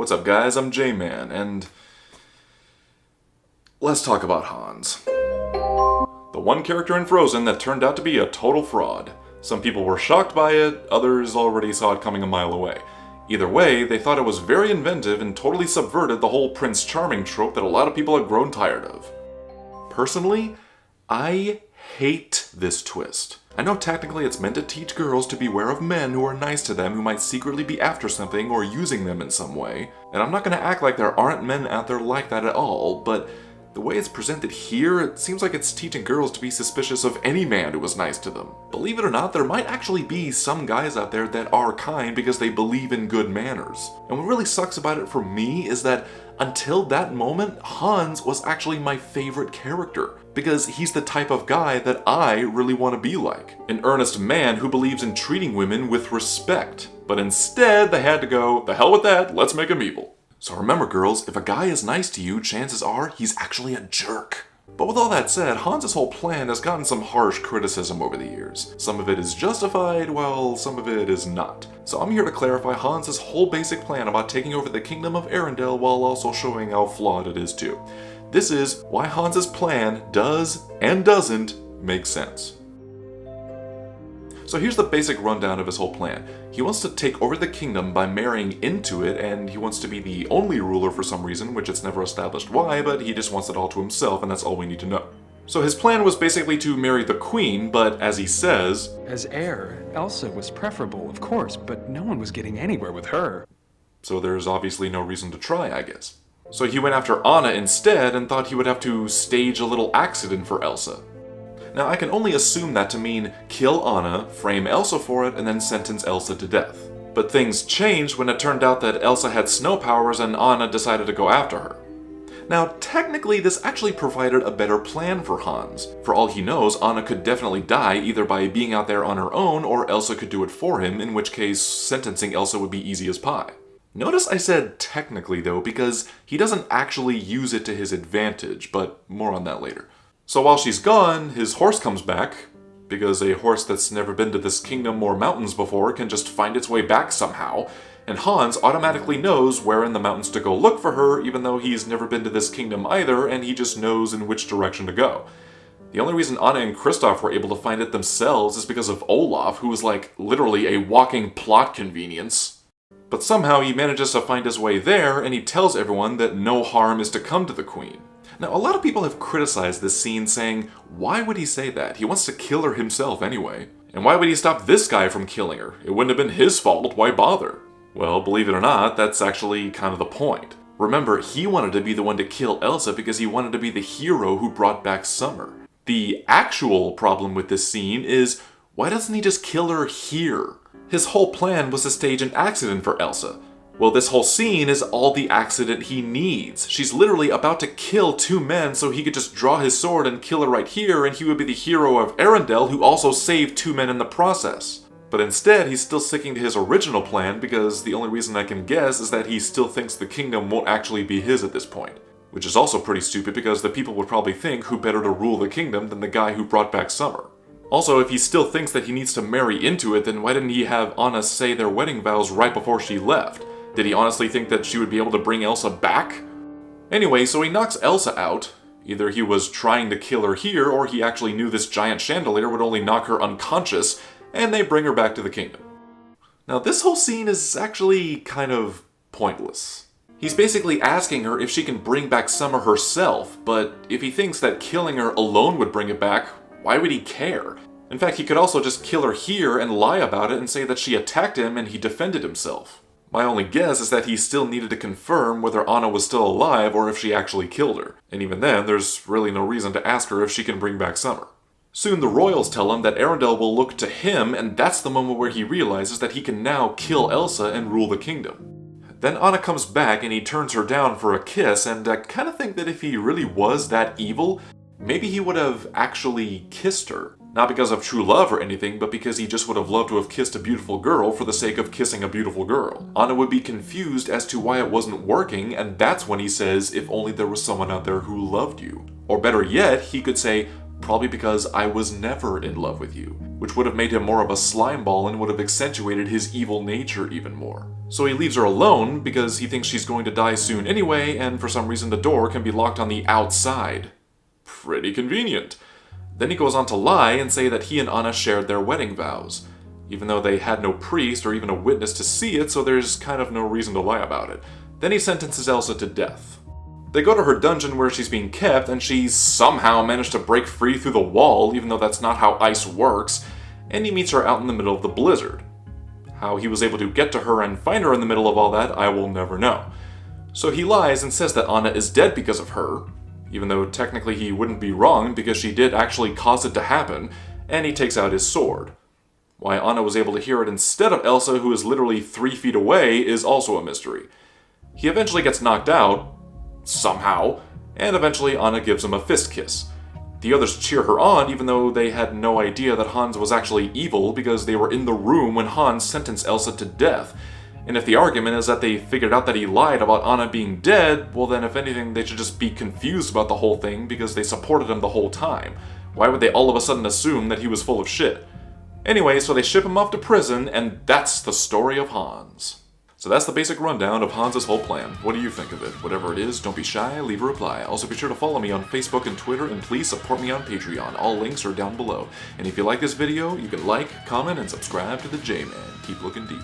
What's up guys, I'm J-Man, and let's talk about Hans. The one character in Frozen that turned out to be a total fraud. Some people were shocked by it, others already saw it coming a mile away. Either way, they thought it was very inventive and totally subverted the whole Prince Charming trope that a lot of people had grown tired of. Personally, I hate this twist. I know technically it's meant to teach girls to beware of men who are nice to them who might secretly be after something or using them in some way, and I'm not gonna act like there aren't men out there like that at all, but the way it's presented here, it seems like it's teaching girls to be suspicious of any man who was nice to them. Believe it or not, there might actually be some guys out there that are kind because they believe in good manners. And what really sucks about it for me is that until that moment, Hans was actually my favorite character, because he's the type of guy that I really want to be like. An earnest man who believes in treating women with respect. But instead, they had to go, the hell with that, let's make him evil. So remember girls, if a guy is nice to you, chances are he's actually a jerk. But with all that said, Hans' whole plan has gotten some harsh criticism over the years. Some of it is justified, while some of it is not. So I'm here to clarify Hans' whole basic plan about taking over the kingdom of Arendelle while also showing how flawed it is too. This is why Hans' plan does and doesn't make sense. So here's the basic rundown of his whole plan. He wants to take over the kingdom by marrying into it, and he wants to be the only ruler for some reason, which it's never established why, but he just wants it all to himself, and that's all we need to know. So his plan was basically to marry the queen, but as he says, as heir, Elsa was preferable, of course, but no one was getting anywhere with her. So there's obviously no reason to try, I guess. So he went after Anna instead and thought he would have to stage a little accident for Elsa. Now, I can only assume that to mean kill Anna, frame Elsa for it, and then sentence Elsa to death. But things changed when it turned out that Elsa had snow powers and Anna decided to go after her. Now, technically, this actually provided a better plan for Hans. For all he knows, Anna could definitely die either by being out there on her own or Elsa could do it for him, in which case sentencing Elsa would be easy as pie. Notice I said technically though, because he doesn't actually use it to his advantage, but more on that later. So while she's gone, his horse comes back, because a horse that's never been to this kingdom or mountains before can just find its way back somehow, and Hans automatically knows where in the mountains to go look for her, even though he's never been to this kingdom either, and he just knows in which direction to go. The only reason Anna and Kristoff were able to find it themselves is because of Olaf, who was like literally a walking plot convenience. But somehow he manages to find his way there, and he tells everyone that no harm is to come to the queen. Now, a lot of people have criticized this scene saying, why would he say that? He wants to kill her himself anyway. And why would he stop this guy from killing her? It wouldn't have been his fault, why bother? Well, believe it or not, that's actually kind of the point. Remember, he wanted to be the one to kill Elsa because he wanted to be the hero who brought back Summer. The actual problem with this scene is, why doesn't he just kill her here? His whole plan was to stage an accident for Elsa. Well, this whole scene is all the accident he needs. She's literally about to kill two men so he could just draw his sword and kill her right here, and he would be the hero of Arendelle who also saved two men in the process. But instead, he's still sticking to his original plan because the only reason I can guess is that he still thinks the kingdom won't actually be his at this point. Which is also pretty stupid because the people would probably think who better to rule the kingdom than the guy who brought back Summer. Also, if he still thinks that he needs to marry into it, then why didn't he have Anna say their wedding vows right before she left? Did he honestly think that she would be able to bring Elsa back? Anyway, so he knocks Elsa out. Either he was trying to kill her here, or he actually knew this giant chandelier would only knock her unconscious, and they bring her back to the kingdom. Now, this whole scene is actually kind of pointless. He's basically asking her if she can bring back Summer herself, but if he thinks that killing her alone would bring it back, why would he care? In fact, he could also just kill her here and lie about it and say that she attacked him and he defended himself. My only guess is that he still needed to confirm whether Anna was still alive or if she actually killed her. And even then, there's really no reason to ask her if she can bring back Summer. Soon the royals tell him that Arendelle will look to him, and that's the moment where he realizes that he can now kill Elsa and rule the kingdom. Then Anna comes back and he turns her down for a kiss, and I kind of think that if he really was that evil, maybe he would have actually kissed her. Not because of true love or anything, but because he just would have loved to have kissed a beautiful girl for the sake of kissing a beautiful girl. Anna would be confused as to why it wasn't working, and that's when he says, if only there was someone out there who loved you. Or better yet, he could say, probably because I was never in love with you, which would have made him more of a slimeball and would have accentuated his evil nature even more. So he leaves her alone because he thinks she's going to die soon anyway, and for some reason the door can be locked on the outside. Pretty convenient. Then he goes on to lie and say that he and Anna shared their wedding vows, even though they had no priest or even a witness to see it, so there's kind of no reason to lie about it. Then he sentences Elsa to death. They go to her dungeon where she's being kept, and she somehow managed to break free through the wall, even though that's not how ice works, and he meets her out in the middle of the blizzard. How he was able to get to her and find her in the middle of all that, I will never know. So he lies and says that Anna is dead because of her, even though technically he wouldn't be wrong because she did actually cause it to happen, and he takes out his sword. Why Anna was able to hear it instead of Elsa, who is literally 3 feet away, is also a mystery. He eventually gets knocked out, somehow, and eventually Anna gives him a fist kiss. The others cheer her on, even though they had no idea that Hans was actually evil because they were in the room when Hans sentenced Elsa to death. And if the argument is that they figured out that he lied about Anna being dead, well then if anything they should just be confused about the whole thing because they supported him the whole time. Why would they all of a sudden assume that he was full of shit? Anyway, so they ship him off to prison, and that's the story of Hans. So that's the basic rundown of Hans's whole plan. What do you think of it? Whatever it is, don't be shy, leave a reply. Also be sure to follow me on Facebook and Twitter, and please support me on Patreon. All links are down below. And if you like this video, you can like, comment, and subscribe to the J-Man. Keep looking deep.